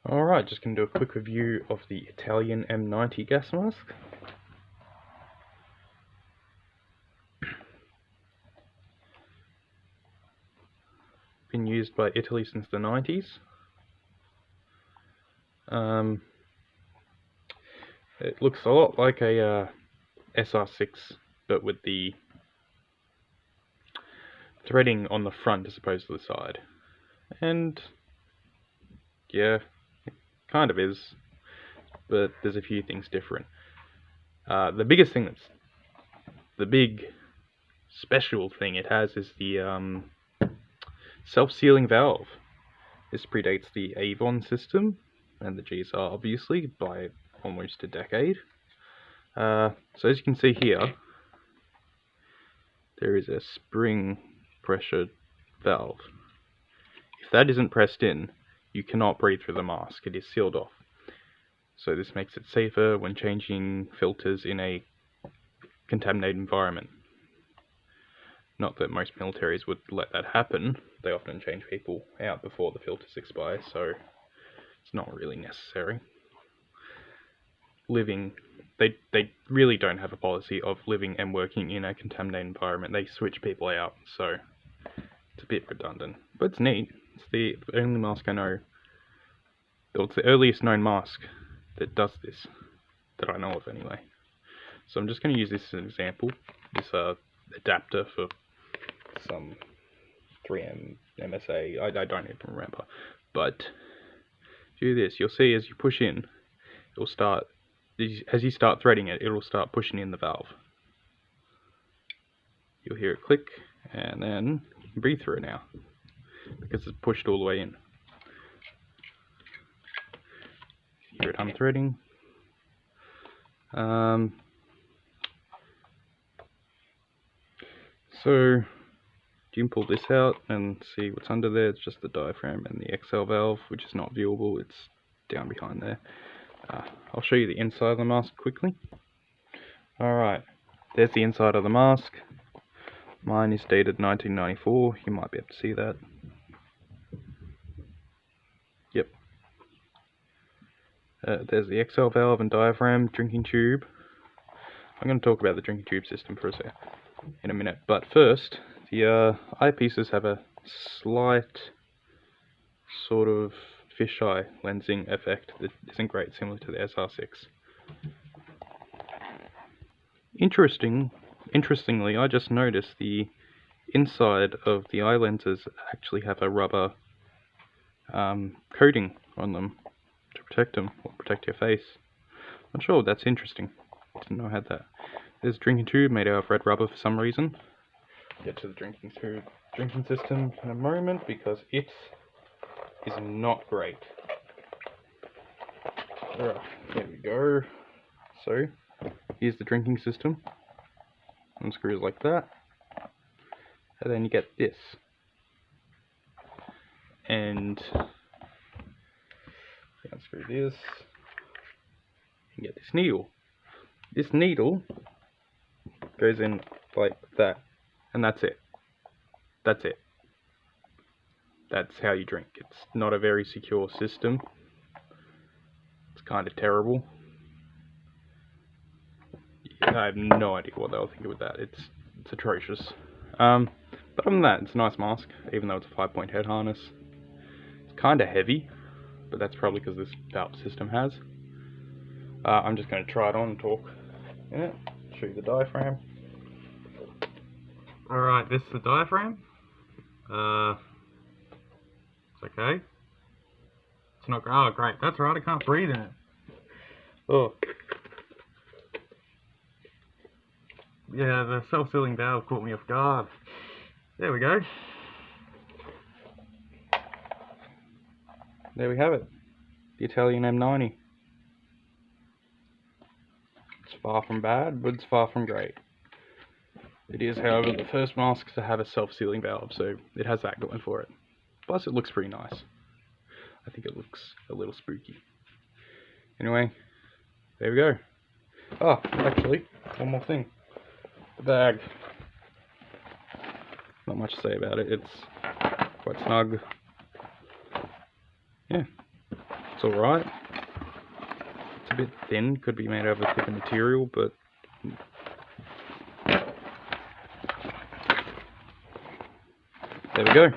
Alright, just going to do a quick review of the Italian M90 gas mask. Been used by Italy since the 90s. It looks a lot like a SR6, but with the threading on the front as opposed to the side. And yeah, it kind of is, but there's a few things different. The biggest thing the big special thing it has is the self-sealing valve. This predates the Avon system and the GSR obviously by almost a decade. So as you can see here, there is a spring pressure valve. If that isn't pressed in, you cannot breathe through the mask. It is sealed off. So this makes it safer when changing filters in a contaminated environment. Not that most militaries would let that happen. They often change people out before the filters expire, so it's not really necessary. They really don't have a policy of living and working in a contaminated environment. They switch people out, so it's a bit redundant. But it's neat. It's the only mask I know. It's the earliest known mask that does this, that I know of anyway. So I'm just going to use this as an example. This adapter for some 3M MSA, I don't even remember. But do this, you'll see as you push in, it'll start, as you start threading it, it'll start pushing in the valve. You'll hear it click, and then you can breathe through it now, because it's pushed all the way in. You hear it unthreading. So you can pull this out and see what's under there. It's just the diaphragm and the XL valve, which is not viewable. It's down behind there. I'll show you the inside of the mask quickly. Alright, there's the inside of the mask. Mine is dated 1994. You might be able to see that. Yep. There's the XL valve and diaphragm, drinking tube. I'm going to talk about the drinking tube system for a sec in a minute, but first, the eyepieces have a slight sort of fisheye lensing effect that isn't great, similar to the SR6. Interestingly, I just noticed the inside of the eye lenses actually have a rubber coating on them to protect them, or protect your face. Not sure, that's interesting. Didn't know I had that. There's a drinking tube made out of red rubber for some reason. Get to the drinking system in a moment, because it is not great. There we go. So here's the drinking system. Unscrews like that, and then you get this. And unscrew this. You get this needle. This needle goes in like that, and that's it. That's it. That's how you drink. It's not a very secure system. It's kind of terrible. I have no idea what they were thinking with that. It's atrocious. But other than that, it's a nice mask, even though it's a 5-point head harness. It's kind of heavy, but that's probably because this valve system has. I'm just going to try it on and talk in it. Show you the diaphragm. Alright, this is the diaphragm. It's okay. It's not, oh great, that's right, I can't breathe in it. Oh. Yeah, the self-sealing valve caught me off guard. There we go. There we have it. The Italian M90. It's far from bad, but it's far from great. It is, however, the first mask to have a self-sealing valve, so it has that going for it. Plus, it looks pretty nice. I think it looks a little spooky. Anyway, there we go. Oh, actually, one more thing. The bag. Not much to say about it. It's quite snug. Yeah. It's alright. It's a bit thin, could be made out of a thicker material, but there we go.